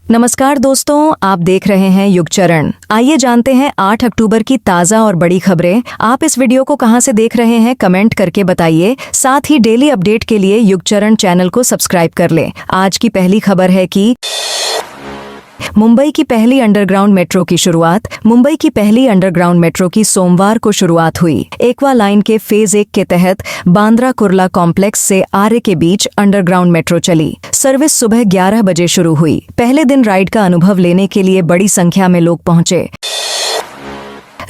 नमस्कार दोस्तों, आप देख रहे हैं युगचरण। आइए जानते हैं 8 अक्टूबर की ताज़ा और बड़ी खबरें। आप इस वीडियो को कहां से देख रहे हैं कमेंट करके बताइए। साथ ही डेली अपडेट के लिए युगचरण चैनल को सब्सक्राइब कर लें। आज की पहली खबर है कि मुंबई की पहली अंडरग्राउंड मेट्रो की शुरुआत। मुंबई की पहली अंडरग्राउंड मेट्रो की सोमवार को शुरुआत हुई। एक्वा लाइन के फेज 1 के तहत बांद्रा कुर्ला कॉम्प्लेक्स से आर्य के बीच अंडरग्राउंड मेट्रो चली। सर्विस सुबह 11 बजे शुरू हुई। पहले दिन राइड का अनुभव लेने के लिए बड़ी संख्या में लोग पहुंचे।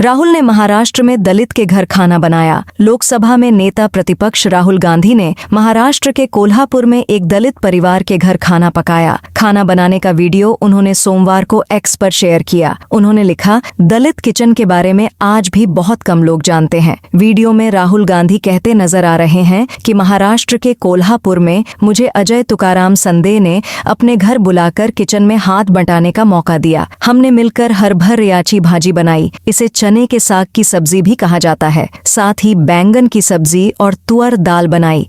राहुल ने महाराष्ट्र में दलित के घर खाना बनाया। लोकसभा में नेता प्रतिपक्ष राहुल गांधी ने महाराष्ट्र के कोल्हापुर में एक दलित परिवार के घर खाना पकाया। खाना बनाने का वीडियो उन्होंने सोमवार को एक्स पर शेयर किया। उन्होंने लिखा, दलित किचन के बारे में आज भी बहुत कम लोग जानते हैं। वीडियो में राहुल गांधी कहते नजर आ रहे हैं कि महाराष्ट्र के कोल्हापुर में मुझे अजय तुकाराम संदे ने अपने घर बुलाकर किचन में हाथ बंटाने का मौका दिया। हमने मिलकर हरभर याची भाजी बनाई। इसे चने के साग की सब्जी भी कहा जाता है। साथ ही बैंगन की सब्जी और तुअर दाल बनाई।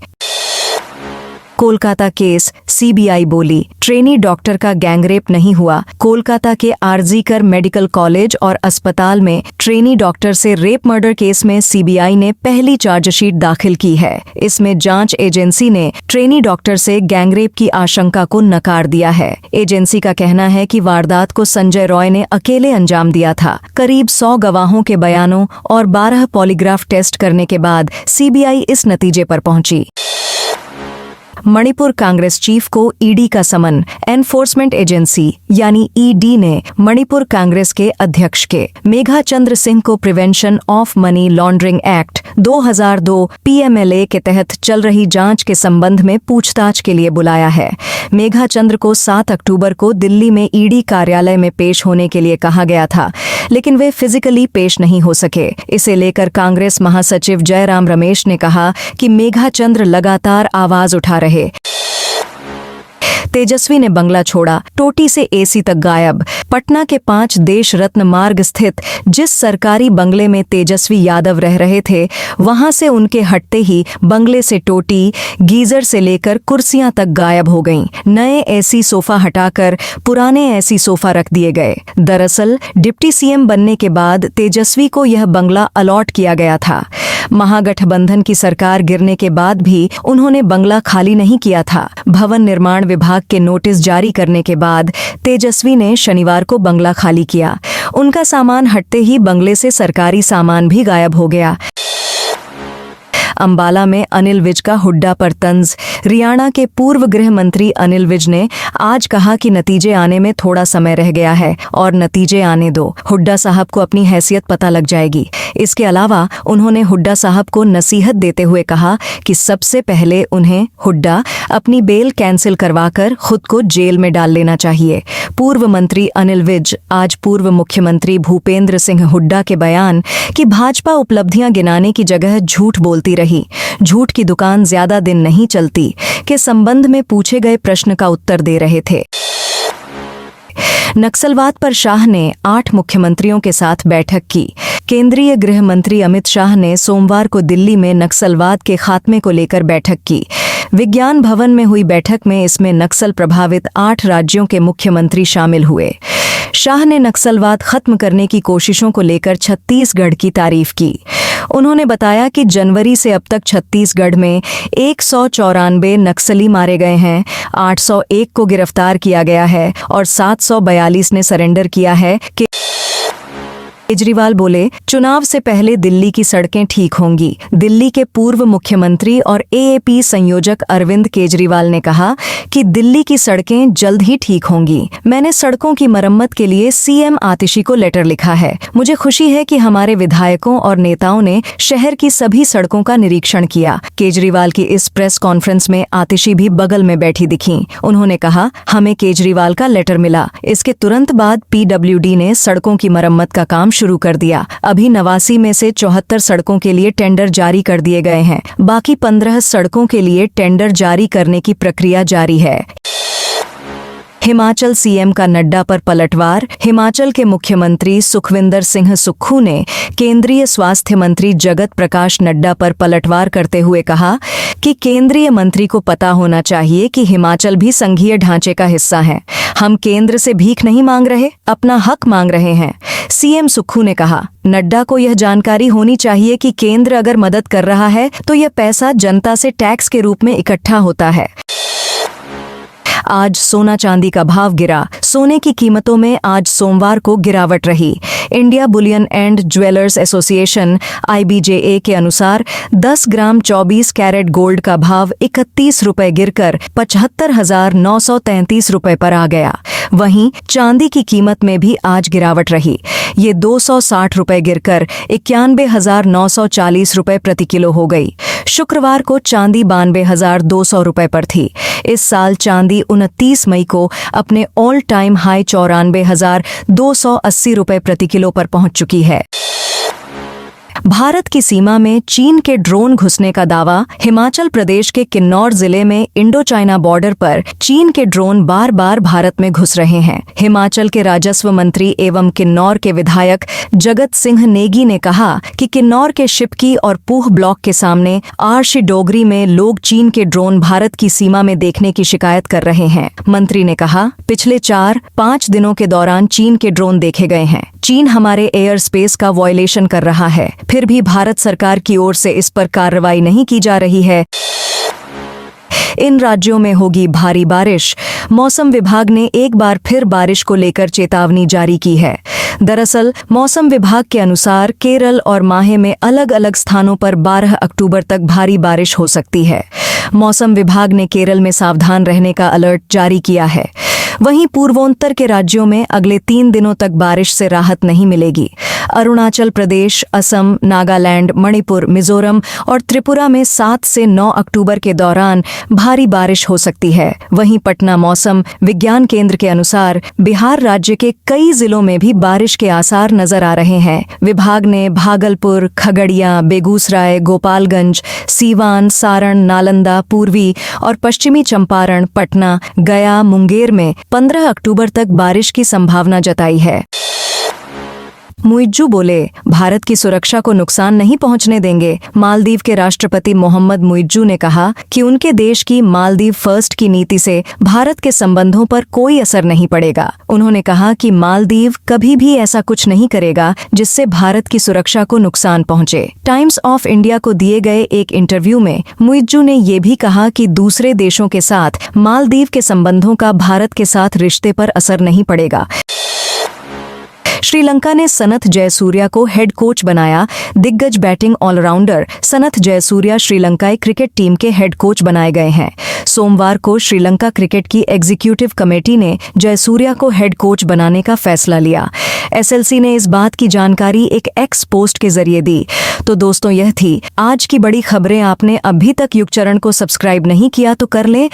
कोलकाता केस, सीबीआई बोली, ट्रेनी डॉक्टर का गैंगरेप नहीं हुआ। कोलकाता के आरजीकर मेडिकल कॉलेज और अस्पताल में ट्रेनी डॉक्टर से रेप मर्डर केस में सीबीआई ने पहली चार्जशीट दाखिल की है। इसमें जांच एजेंसी ने ट्रेनी डॉक्टर से गैंगरेप की आशंका को नकार दिया है। एजेंसी का कहना है कि वारदात को संजय रॉय ने अकेले अंजाम दिया था। करीब 100 गवाहों के बयानों और 12 पॉलीग्राफ टेस्ट करने के बाद सीबीआई इस नतीजे पर पहुंची। मणिपुर कांग्रेस चीफ को ईडी का समन। एनफोर्समेंट एजेंसी यानी ईडी ने मणिपुर कांग्रेस के अध्यक्ष के मेघा चंद्र सिंह को prevention of money laundering act 2002 PMLA के तहत चल रही जांच के संबंध में पूछताछ के लिए बुलाया है। मेघा चंद्र को 7 अक्टूबर को दिल्ली में ईडी कार्यालय में पेश होने के लिए कहा गया था, लेकिन वे फिजिकली पेश नहीं हो सके। इसे लेकर कांग्रेस महासचिव जयराम रमेश ने कहा कि मेघा चंद्र लगातार आवाज उठा रहे। तेजस्वी ने बंगला छोड़ा, टोटी से एसी तक गायब। पटना के 5 देश रत्न मार्ग स्थित जिस सरकारी बंगले में तेजस्वी यादव रह रहे थे, वहां से उनके हटते ही बंगले से टोटी, गीजर से लेकर कुर्सियां तक गायब हो गईं। नए एसी सोफा हटाकर पुराने एसी सोफा रख दिए गए। दरअसल डिप्टी सीएम बनने के बाद तेजस्वी को यह बंगला अलॉट किया गया था। महागठबंधन की सरकार गिरने के बाद भी उन्होंने बंगला खाली नहीं किया था। भवन निर्माण विभाग के नोटिस जारी करने के बाद तेजस्वी ने शनिवार को बंगला खाली किया। उनका सामान हटते ही बंगले से सरकारी सामान भी गायब हो गया। अंबाला में अनिल विज का हुड्डा पर तंज। हरियाणा के पूर्व गृह मंत्री अनिल विज ने आज कहा कि नतीजे आने में थोड़ा समय रह गया है और नतीजे आने दो। हुड्डा साहब को अपनी हैसियत पता लग जाएगी। इसके अलावा उन्होंने हुड्डा साहब को नसीहत देते हुए कहा कि सबसे पहले उन्हें हुड्डा अपनी बेल कैंसिल करवाकर खुद को जेल में डाल लेना चाहिए। पूर्व मंत्री अनिल विज आज पूर्व मुख्यमंत्री भूपेंद्र सिंह हुड्डा के बयान कि भाजपा उपलब्धियां गिनाने की जगह झूठ बोलती रही, झूठ की दुकान ज्यादा दिन नहीं चलती, के संबंध में पूछे गए प्रश्न का उत्तर दे रहे थे। नक्सलवाद पर शाह ने 8 मुख्यमंत्रियों के साथ बैठक की। केंद्रीय गृह मंत्री अमित शाह ने सोमवार को दिल्ली में नक्सलवाद के खात्मे को लेकर बैठक की। विज्ञान भवन में हुई बैठक में इसमें नक्सल प्रभावित 8 राज्यों के मुख्यमंत्री शामिल हुए। शाह ने नक्सलवाद खत्म करने की कोशिशों को लेकर छत्तीसगढ़ की तारीफ की। उन्होंने बताया कि जनवरी से अब तक छत्तीसगढ़ में 194 नक्सली मारे गए हैं, 801 को गिरफ्तार किया गया है और 742 ने सरेंडर किया है। केजरीवाल बोले, चुनाव से पहले दिल्ली की सड़कें ठीक होंगी। दिल्ली के पूर्व मुख्यमंत्री और एएपी संयोजक अरविंद केजरीवाल ने कहा कि दिल्ली की सड़कें जल्द ही ठीक होंगी। मैंने सड़कों की मरम्मत के लिए सीएम आतिशी को लेटर लिखा है। मुझे खुशी है कि हमारे विधायकों और नेताओं ने शहर की सभी सड़कों का निरीक्षण किया। केजरीवाल की इस प्रेस कॉन्फ्रेंस में आतिशी भी बगल में बैठी दिखीं। उन्होंने कहा, हमें केजरीवाल का लेटर मिला। इसके तुरंत बाद पीडब्ल्यूडी ने सड़कों की मरम्मत का काम शुरू कर दिया। अभी 89 में से 74 सड़कों के लिए टेंडर जारी कर दिए गए हैं। बाकी 15 सड़कों के लिए टेंडर जारी करने की प्रक्रिया जारी है। हिमाचल सीएम का नड्डा पर पलटवार। हिमाचल के मुख्यमंत्री सुखविंदर सिंह सुक्खू ने केंद्रीय स्वास्थ्य मंत्री जगत प्रकाश नड्डा पर पलटवार करते हुए कहा कि केंद्रीय मंत्री को पता होना चाहिए कि हिमाचल भी संघीय ढांचे का हिस्सा है। हम केंद्र से भीख नहीं मांग रहे, अपना हक मांग रहे हैं। सीएम सुक्खू ने कहा, नड्डा को यह जानकारी होनी चाहिए कि केंद्र अगर मदद कर रहा है तो यह पैसा जनता से टैक्स के रूप में इकट्ठा होता है। आज सोना चांदी का भाव गिरा। सोने की कीमतों में आज सोमवार को गिरावट रही। India Boolean and jewellers association IBJA के अनुसार 10 ग्राम 24 कैरेट गोल्ड का भाव 31 रुपए गिरकर 75,933 रुपए पर आ गया। वहीं चांदी की कीमत में भी आज गिरावट रही। ये 260 रुपए गिरकर 91,940 रुपए प्रति किलो हो गई। शुक्रवार को चांदी 92,200 रुपए पर थी। इस साल चांदी 29 मई को अपने ऑल टाइम हाई 94,280 रुपए प्रति किलो पर पहुंच चुकी है। भारत की सीमा में चीन के ड्रोन घुसने का दावा। हिमाचल प्रदेश के किन्नौर जिले में इंडो चाइना बॉर्डर पर चीन के ड्रोन बार बार भारत में घुस रहे हैं। हिमाचल के राजस्व मंत्री एवं किन्नौर के विधायक जगत सिंह नेगी ने कहा कि किन्नौर के शिपकी और पूह ब्लॉक के सामने आरशी डोगरी में लोग चीन के ड्रोन भारत की सीमा में देखने की शिकायत कर रहे हैं। मंत्री ने कहा, पिछले 4-5 दिनों के दौरान चीन के ड्रोन देखे गए हैं। चीन हमारे एयर स्पेस का वॉयलेशन कर रहा है, फिर भी भारत सरकार की ओर से इस पर कार्रवाई नहीं की जा रही है। इन राज्यों में होगी भारी बारिश। मौसम विभाग ने एक बार फिर बारिश को लेकर चेतावनी जारी की है। दरअसल मौसम विभाग के अनुसार केरल और माहे में अलग अलग स्थानों पर 12 अक्टूबर तक भारी बारिश हो सकती है। मौसम विभाग ने केरल में सावधान रहने का अलर्ट जारी किया है। वहीं पूर्वोत्तर के राज्यों में अगले 3 दिनों तक बारिश से राहत नहीं मिलेगी। अरुणाचल प्रदेश, असम, नागालैंड, मणिपुर, मिजोरम और त्रिपुरा में 7 से 9 अक्टूबर के दौरान भारी बारिश हो सकती है। वहीं पटना मौसम विज्ञान केंद्र के अनुसार बिहार राज्य के कई जिलों में भी बारिश के आसार नजर आ रहे हैं। विभाग ने भागलपुर, खगड़िया, बेगूसराय, गोपालगंज, सीवान, सारण, नालंदा, पूर्वी और पश्चिमी चंपारण, पटना, गया, मुंगेर में 15 अक्टूबर तक बारिश की संभावना जताई है। मुइज्जू बोले, भारत की सुरक्षा को नुकसान नहीं पहुंचने देंगे। मालदीव के राष्ट्रपति मोहम्मद मुइज्जू ने कहा कि उनके देश की मालदीव फर्स्ट की नीति से भारत के संबंधों पर कोई असर नहीं पड़ेगा। उन्होंने कहा कि मालदीव कभी भी ऐसा कुछ नहीं करेगा जिससे भारत की सुरक्षा को नुकसान पहुंचे। टाइम्स ऑफ इंडिया को दिए गए एक इंटरव्यू में मुइज्जू ने ये भी कहा कि दूसरे देशों के साथ मालदीव के संबंधों का भारत के साथ रिश्ते पर असर नहीं पड़ेगा। श्रीलंका ने सनथ जयसूर्या को हेड कोच बनाया। दिग्गज बैटिंग ऑलराउंडर सनथ जयसूर्या श्रीलंकाई क्रिकेट टीम के हेड कोच बनाए गए हैं। सोमवार को श्रीलंका क्रिकेट की एग्जीक्यूटिव कमेटी ने जयसूर्या को हेड कोच बनाने का फैसला लिया। SLC ने इस बात की जानकारी एक एक्स पोस्ट के जरिए दी। तो दोस्तों, यह थी आज की बड़ी खबरें। आपने अभी तक युगचरण को सब्सक्राइब नहीं किया तो कर लें।